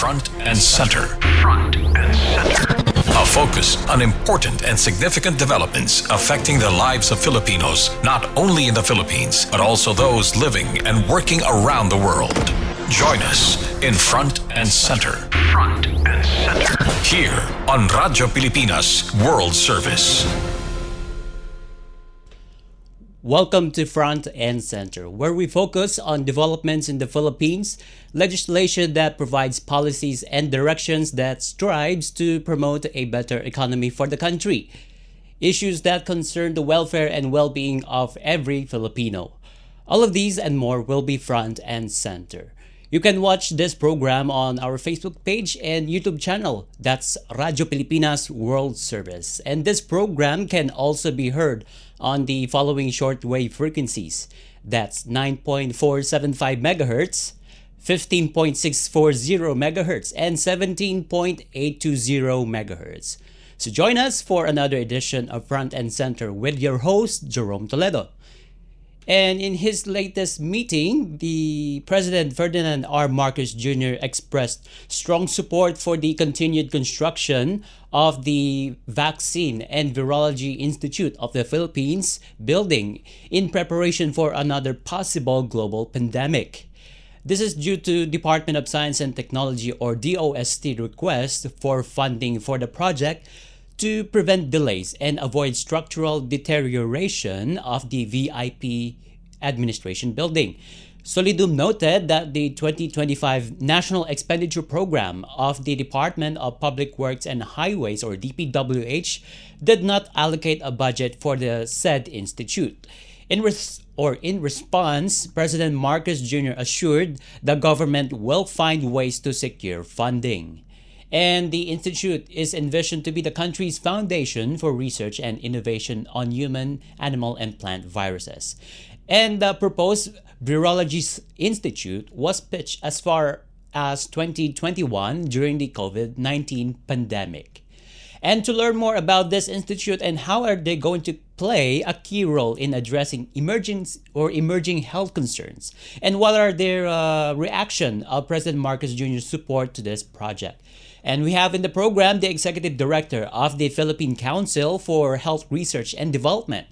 Front and Center. Front and Center. A focus on important and significant developments affecting the lives of Filipinos, not only in the Philippines, but also those living and working around the world. Join us in Front and Center. Front and Center. Here on Radyo Pilipinas World Service. Welcome to Front and Center, where we focus on developments in the Philippines, legislation that provides policies and directions that strives to promote a better economy for the country, issues that concern the welfare and well-being of every Filipino. All of these and more will be Front and Center. You can watch this program on our Facebook page and YouTube channel. That's Radyo Pilipinas World Service. And this program can also be heard on the following shortwave frequencies. That's 9.475 MHz, 15.640 MHz, and 17.820 MHz. So join us for another edition of Front and Center with your host, Jerome Toledo. And in his latest meeting, the President Ferdinand R. Marcos Jr. expressed strong support for the continued construction of the Vaccine and Virology Institute of the Philippines building in preparation for another possible global pandemic. This is due to Department of Science and Technology or DOST request for funding for the project to prevent delays and avoid structural deterioration of the VIP administration building. Solidum noted that the 2025 National Expenditure Program of the Department of Public Works and Highways or DPWH did not allocate a budget for the said institute. In response, President Marcos Jr. assured the government will find ways to secure funding. And the institute is envisioned to be the country's foundation for research and innovation on human, animal, and plant viruses. And the proposed Virology Institute was pitched as far as 2021 during the COVID-19 pandemic. And to learn more about this institute and how are they going to play a key role in addressing emerging health concerns, and what are their reaction of President Marcos Jr.'s support to this project. And we have in the program the Executive Director of the Philippine Council for Health Research and Development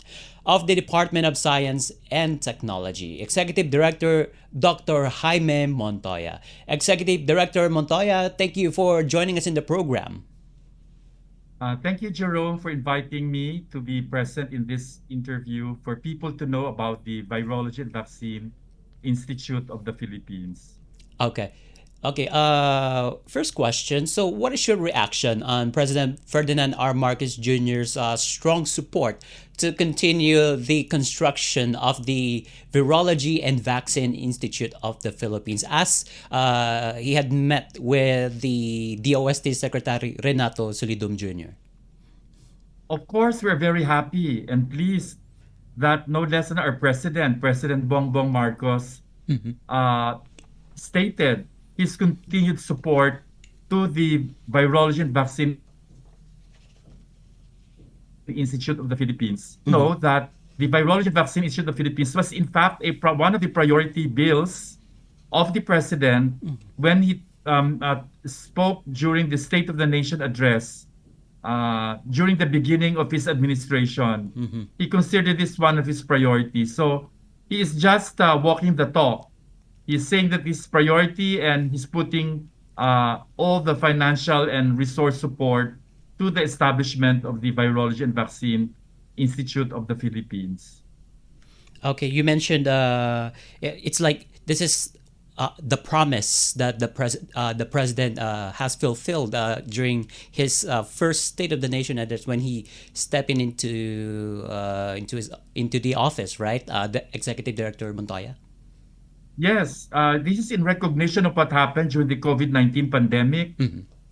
of the Department of Science and Technology, Executive Director Dr. Jaime Montoya. Executive Director Montoya, thank you for joining us in the program. Thank you, Jerome, for inviting me to be present in this interview for people to know about the Virology and Vaccine Institute of the Philippines. Okay. First question. So what is your reaction on President Ferdinand R. Marcos Jr.'s strong support to continue the construction of the Virology and Vaccine Institute of the Philippines, as he had met with the DOST Secretary Renato Solidum Jr.? Of course, we're very happy and pleased that no less than our President Bongbong Marcos, stated his continued support to the Virology and Vaccine Institute of the Philippines. Know that the Virology and Vaccine Institute of the Philippines was in fact one of the priority bills of the President when he spoke during the State of the Nation address during the beginning of his administration. He considered this one of his priorities. So he is just walking the talk. He's saying that this priority and he's putting all the financial and resource support to the establishment of the Virology and Vaccine Institute of the Philippines. Okay, you mentioned it's like this is the promise that the president has fulfilled during his first State of the Nation address when he stepped into the office, right? The Executive Director Montoya. Yes, this is in recognition of what happened during the COVID-19 pandemic,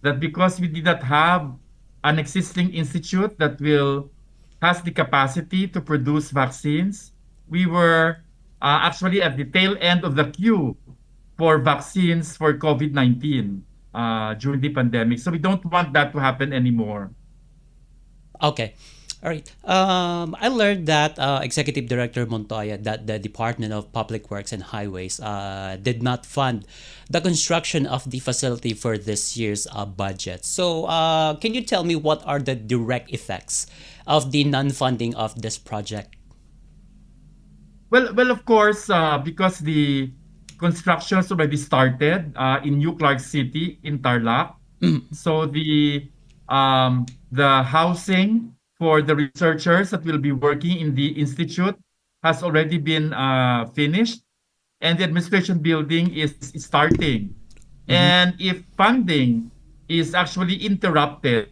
that because we did not have an existing institute that has the capacity to produce vaccines, we were actually at the tail end of the queue for vaccines for COVID-19 during the pandemic. So we don't want that to happen anymore. Okay. All right. I learned that Executive Director Montoya that the Department of Public Works and Highways did not fund the construction of the facility for this year's budget. So, can you tell me what are the direct effects of the non-funding of this project? Well, of course, because the construction's already started in New Clark City in Tarlac. So the housing for the researchers that will be working in the institute has already been finished, and the administration building is starting. And if funding is actually interrupted,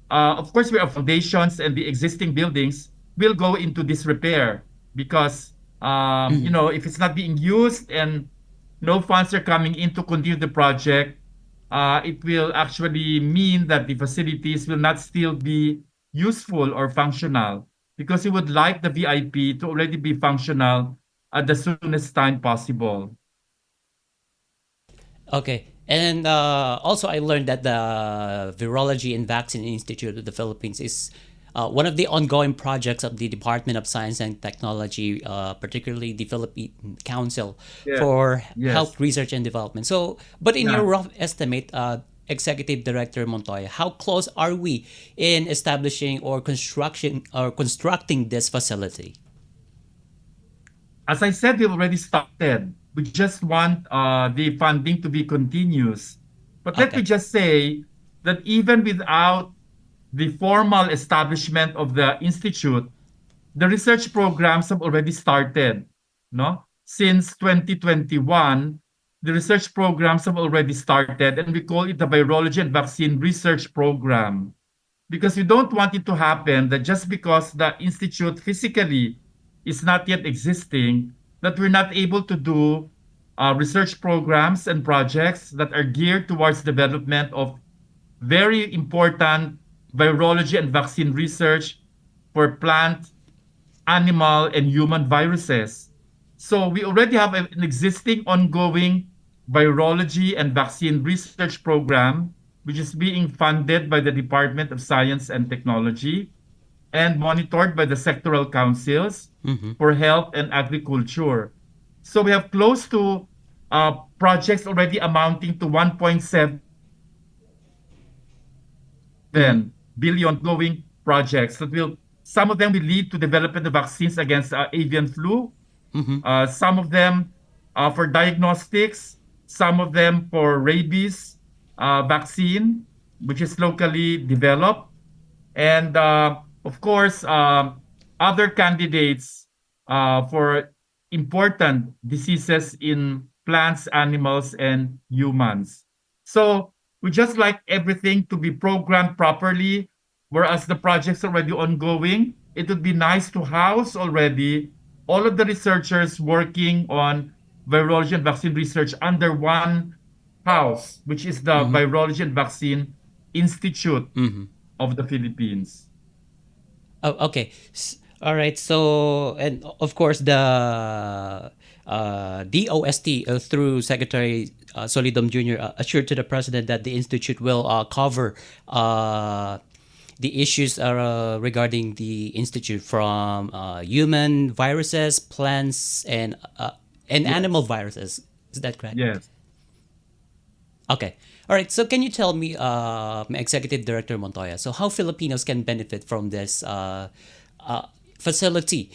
of course, our foundations and the existing buildings will go into disrepair because if it's not being used and no funds are coming in to continue the project, it will actually mean that the facilities will not still be useful or functional because we would like the VIP to already be functional at the soonest time possible. Okay. And also, I learned that the Virology and Vaccine Institute of the Philippines is one of the ongoing projects of the Department of Science and Technology, particularly the Philippine Council Yeah. for Yes. Health Research and Development. So, but in your Yeah. rough estimate, Executive Director Montoya, how close are we in establishing or constructing this facility? As I said, we've already started. We just want the funding to be continuous. But let me Okay. just say that even without the formal establishment of the institute, the research programs have already started. No? Since 2021, the research programs have already started, and we call it the Virology and Vaccine Research Program because we don't want it to happen that just because the institute physically is not yet existing, that we're not able to do research programs and projects that are geared towards development of very important virology and vaccine research for plant, animal, and human viruses. So we already have an existing ongoing virology and vaccine research program, which is being funded by the Department of Science and Technology and monitored by the sectoral councils for health and agriculture. So we have close to projects already amounting to 1.7 billion going projects that will some of them will lead to development of vaccines against avian flu, some of them for diagnostics, some of them for rabies vaccine, which is locally developed, and of course, other candidates for important diseases in plants, animals, and humans. So we just like everything to be programmed properly, whereas the project's already ongoing. It would be nice to house already all of the researchers working on virology and vaccine research under one house, which is the Virology and Vaccine Institute of the Philippines. Oh, okay. All right. So, and of course, the DOST through Secretary Solidum Jr. Assured to the president that the institute will cover the issues regarding the institute from human viruses, plants, and animal Yes. viruses. Is that correct? Yes. Okay. All right. So, can you tell me, Executive Director Montoya, so how Filipinos can benefit from this uh, facility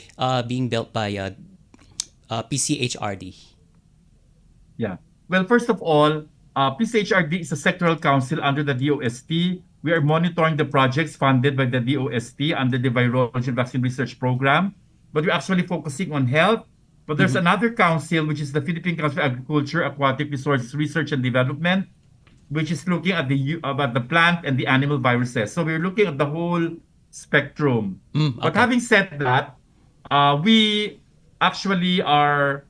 being built by PCHRD? Yeah. Well, first of all, PCHRD is a sectoral council under the DOST. We are monitoring the projects funded by the DOST under the Virology and Vaccine Research Program, but we're actually focusing on health. But there's another council, which is the Philippine Council of Agriculture, Aquatic Resources Research and Development, which is looking at about the plant and the animal viruses. So we're looking at the whole spectrum. But Okay. having said that, we actually are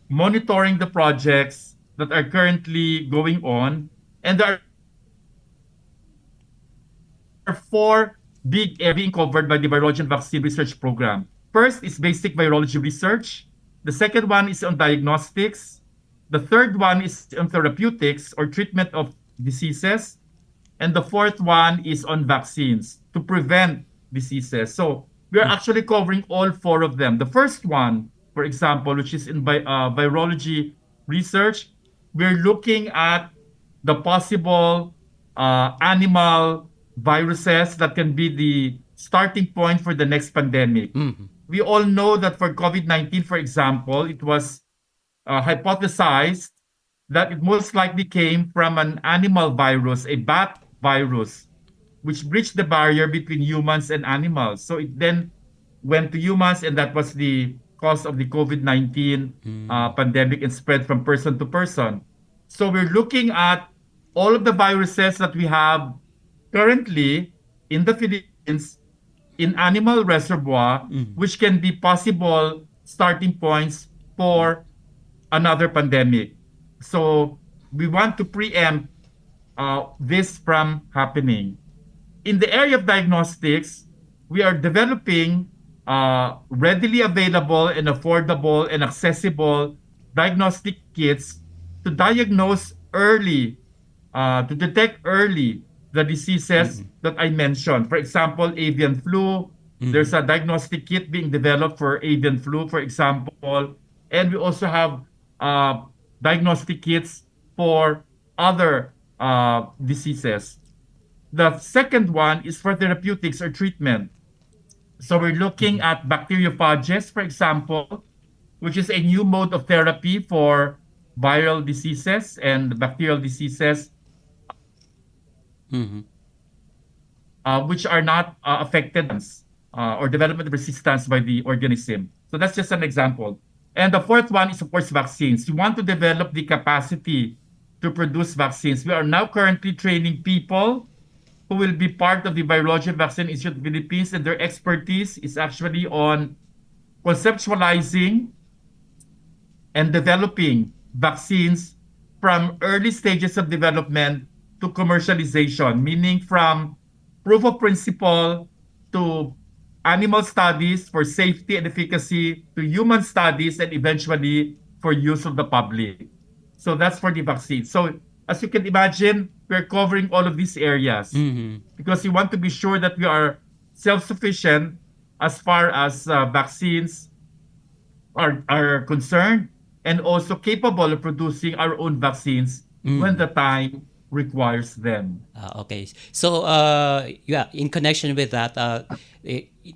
monitoring the projects that are currently going on, and there are four big areas being covered by the Virology and Vaccine Research Program. First is basic virology research. The second one is on diagnostics. The third one is on therapeutics or treatment of diseases. And the fourth one is on vaccines to prevent diseases. So we are actually covering all four of them. The first one, for example, which is in virology research, we're looking at the possible animal viruses that can be the starting point for the next pandemic. We all know that for COVID-19, for example, it was hypothesized that it most likely came from an animal virus, a bat virus, which breached the barrier between humans and animals. So it then went to humans, and that was the cause of the COVID-19 pandemic and spread from person to person. So we're looking at all of the viruses that we have currently in the Philippines in animal reservoir, which can be possible starting points for another pandemic. So we want to preempt this from happening. In the area of diagnostics, we are developing readily available and affordable and accessible diagnostic kits to diagnose early, to detect early the diseases that I mentioned. For example, avian flu. There's a diagnostic kit being developed for avian flu, for example. And we also have diagnostic kits for other diseases. The second one is for therapeutics or treatment. So we're looking at bacteriophages, for example, which is a new mode of therapy for viral diseases and bacterial diseases, which are not affected or development resistance by the organism. So that's just an example. And the fourth one is, of course, vaccines. We want to develop the capacity to produce vaccines. We are now currently training people who will be part of the Virology and Vaccine Institute of the Philippines, and their expertise is actually on conceptualizing and developing vaccines from early stages of development to commercialization, meaning from proof of principle to animal studies for safety and efficacy to human studies and eventually for use of the public. So that's for the vaccine. So as you can imagine, we're covering all of these areas because we want to be sure that we are self-sufficient as far as vaccines are concerned, and also capable of producing our own vaccines when the time requires them. Okay. So, yeah, in connection with that,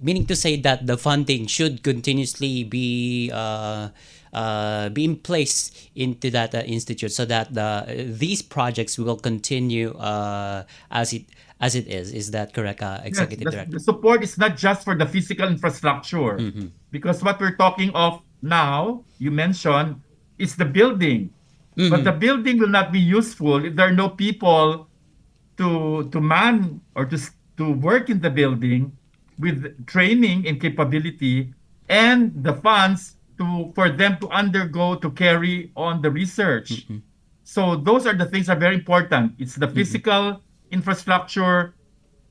meaning to say that the funding should continuously be in place into that institute, so that these projects will continue as it is. Is that correct, Executive Yes, Director? the support is not just for the physical infrastructure, because what we're talking of now, you mentioned, is the building. But the building will not be useful if there are no people to man or to work in the building with training and capability, and the funds for them to undergo to carry on the research. So those are the things that are very important. It's the physical infrastructure,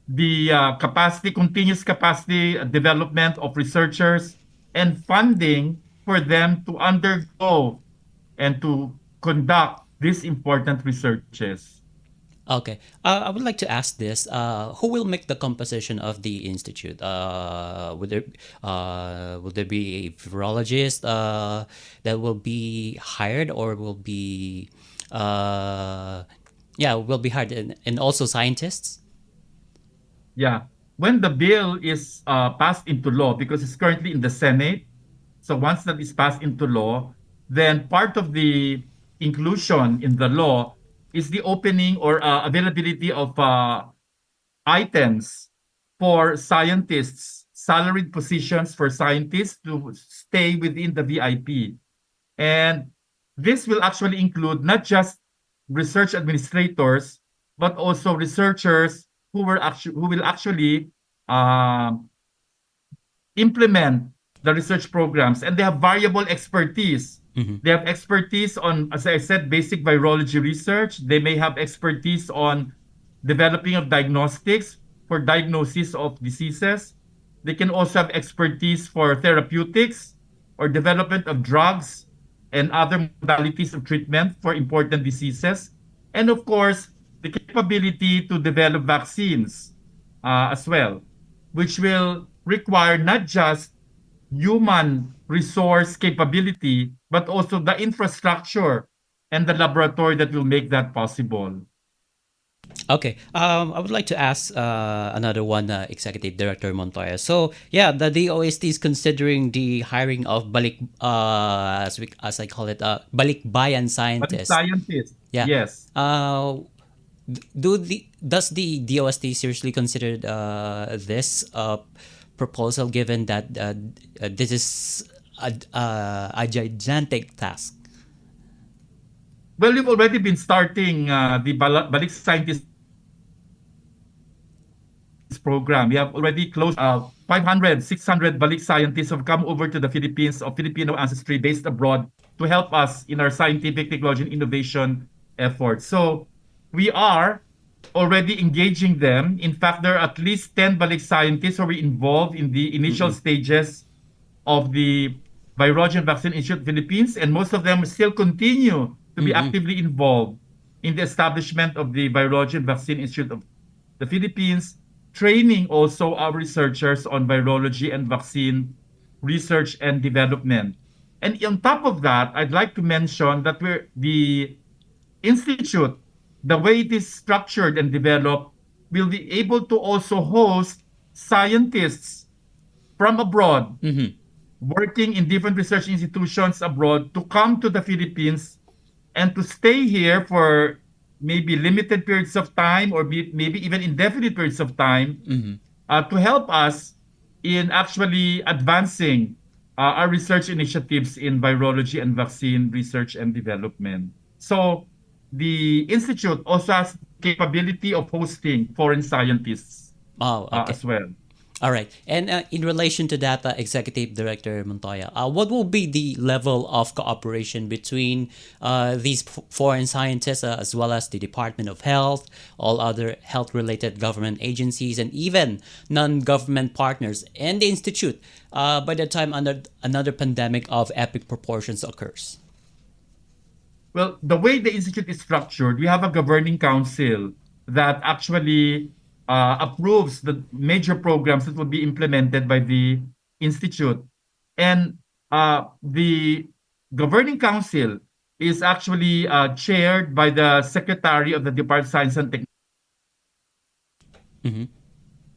the capacity, continuous capacity development of researchers, and funding for them to undergo and to conduct these important researches. Okay. I would like to ask this: who will make the composition of the institute? Will there be a virologist that will be hired, or will be hired, and also scientists? Yeah. When the bill is passed into law, because it's currently in the Senate, so once that is passed into law, then part of the inclusion in the law is the opening or availability of items for scientists, salaried positions for scientists to stay within the VIP. And this will actually include not just research administrators, but also researchers who will actually implement the research programs, and they have variable expertise. They have expertise on, as I said, basic virology research. They may have expertise on developing of diagnostics for diagnosis of diseases. They can also have expertise for therapeutics or development of drugs and other modalities of treatment for important diseases. And of course, the capability to develop vaccines as well, which will require not just human resource capability, but also the infrastructure and the laboratory that will make that possible. Okay. I would like to ask another one, Executive Director Montoya. So, yeah, the DOST is considering the hiring of as I call it, balikbayan But the scientists. scientists, Yeah. yes. Uh, does the DOST seriously consider this proposal, given that this is a gigantic task? Well, we've already been starting the Balik Scientist program. We have already close 500, 600 Balik scientists have come over to the Philippines of Filipino ancestry based abroad to help us in our scientific technology and innovation efforts. So we are already engaging them. In fact, there are at least 10 Balik scientists who are involved in the initial stages of the Virogen Vaccine Institute Philippines, and most of them still continue to be Mm-hmm. actively involved in the establishment of the Virogen Vaccine Institute of the Philippines, training also our researchers on virology and vaccine research and development. And on top of that, I'd like to mention that the institute, the way it is structured and developed, will be able to also host scientists from abroad Mm-hmm. working in different research institutions abroad to come to the Philippines and to stay here for maybe limited periods of time or maybe even indefinite periods of time Mm-hmm. to help us in actually advancing our research initiatives in virology and vaccine research and development. So the institute also has capability of hosting foreign scientists Oh, okay. as well. All right. And in relation to that, Executive Director Montoya, what will be the level of cooperation between these foreign scientists, as well as the Department of Health, all other health-related government agencies, and even non-government partners and the institute by the time another pandemic of epic proportions occurs? Well, the way the institute is structured, we have a governing council that actually approves the major programs that will be implemented by the institute. And the governing council is actually chaired by the secretary of the Department of Science and Mm-hmm.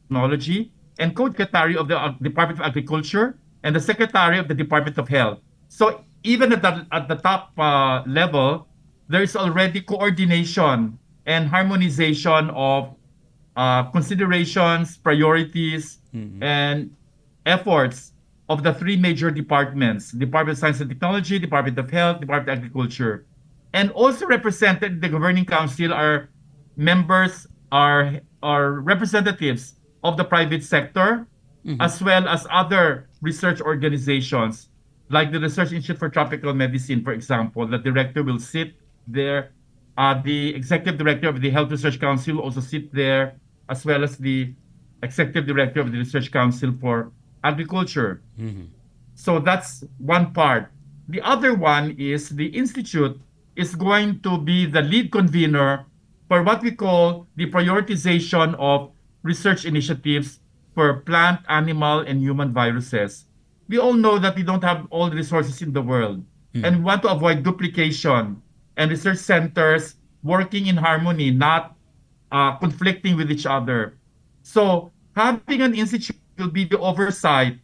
Technology and co-secretary of the Department of Agriculture and the secretary of the Department of Health. So even at the top level, there is already coordination and harmonization of considerations, priorities, Mm-hmm. and efforts of the three major departments: Department of Science and Technology, Department of Health, Department of Agriculture. And also represented in the governing council are members, are representatives of the private sector, Mm-hmm. as well as other research organizations, like the Research Institute for Tropical Medicine, for example. The director will sit there. The executive director of the Health Research Council will also sit there, as well as the executive director of the Research Council for Agriculture. Mm-hmm. So that's one part. The other one is the institute is going to be the lead convener for what we call the prioritization of research initiatives for plant, animal, and human viruses. We all know that we don't have all the resources in the world, and we want to avoid duplication and research centers working in harmony, not conflicting with each other. So having an institute will be the oversight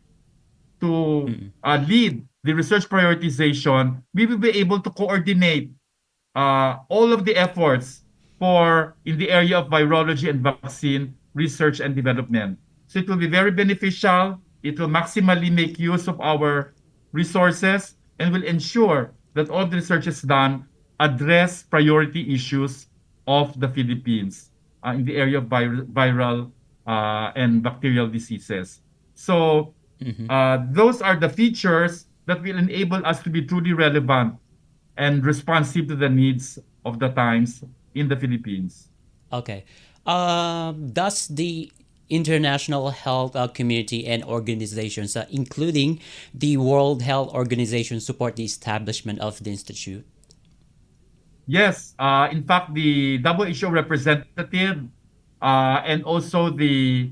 to Mm-hmm. lead the research prioritization. We will be able to coordinate all of the efforts for in the area of virology and vaccine research and development. So it will be very beneficial. It will maximally make use of our resources and will ensure that all the research is done address priority issues of the Philippines in the area of viral and bacterial diseases. So Mm-hmm. those are the features that will enable us to be truly relevant and responsive to the needs of the times in the Philippines. Okay. Does the international health community and organizations, including the World Health Organization, support the establishment of the institute? Yes, in fact, the WHO representative and also the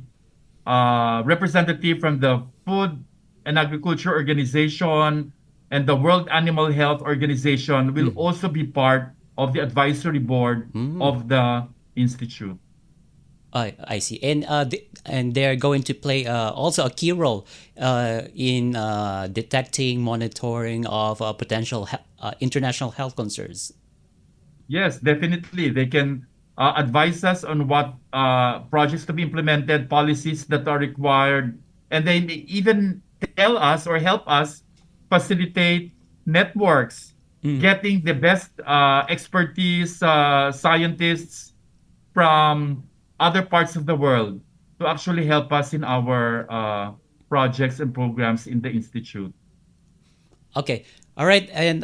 representative from the Food and Agriculture Organization and the World Animal Health Organization will also be part of the advisory board of the institute. I see. And and they're going to play also a key role in detecting, monitoring of potential international health concerns. Yes, definitely. They can advise us on what projects to be implemented, policies that are required, and they may even tell us or help us facilitate networks, getting the best expertise, scientists from other parts of the world to actually help us in our projects and programs in the institute. Okay. All right. And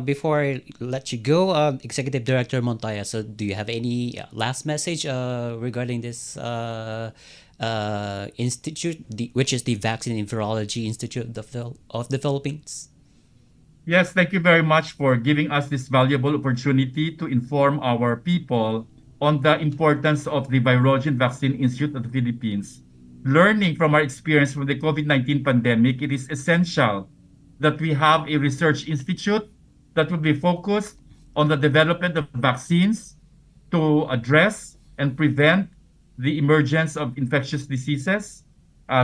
before I let you go, Executive Director Montoya, so do you have any last message regarding this institute, which is the Vaccine and Virology Institute of the Philippines? Yes, thank you very much for giving us this valuable opportunity to inform our people on the importance of the Virology Vaccine Institute of the Philippines. Learning from our experience from the COVID-19 pandemic, it is essential that we have a research institute that will be focused on the development of vaccines to address and prevent the emergence of infectious diseases,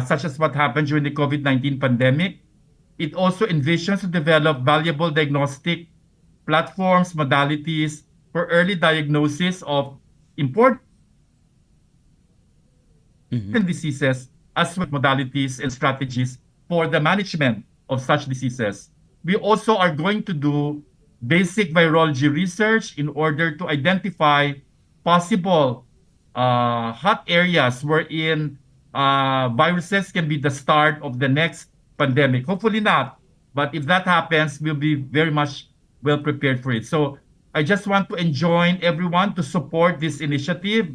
such as what happened during the COVID-19 pandemic. It also envisions to develop valuable diagnostic platforms, modalities for early diagnosis of important diseases, as well as modalities and strategies for the management of such diseases. We also are going to do basic virology research in order to identify possible hot areas wherein viruses can be the start of the next pandemic. Hopefully not, but if that happens, we'll be very much well prepared for it. So I just want to enjoin everyone to support this initiative.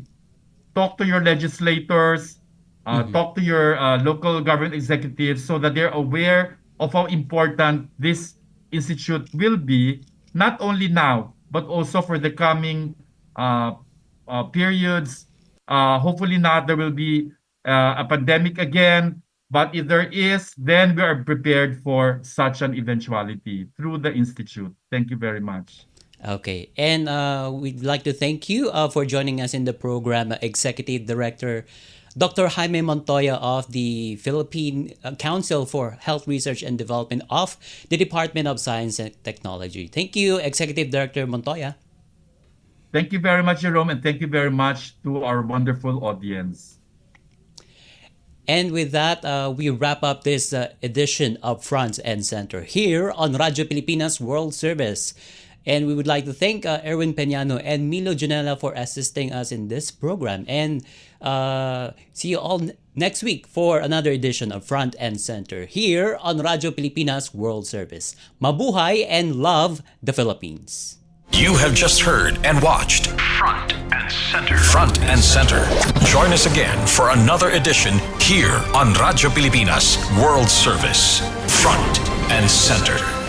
Talk to your legislators, talk to your local government executives so that they're aware of how important this institute will be, not only now, but also for the coming periods. Hopefully not, there will be a pandemic again. But if there is, then we are prepared for such an eventuality through the institute. Thank you very much. Okay, and we'd like to thank you for joining us in the program, Executive Director Dr. Jaime Montoya of the Philippine Council for Health Research and Development of the Department of Science and Technology. Thank you, Executive Director Montoya. Thank you very much, Jerome, and thank you very much to our wonderful audience. And with that, we wrap up this edition of Front and Center here on Radyo Pilipinas World Service. And we would like to thank Erwin Peñano and Milo Janela for assisting us in this program. And see you all next week for another edition of Front and Center here on Radyo Pilipinas World Service. Mabuhay and love the Philippines. You have just heard and watched Front and Center. Front and Center. Join us again for another edition here on Radyo Pilipinas World Service. Front and Center.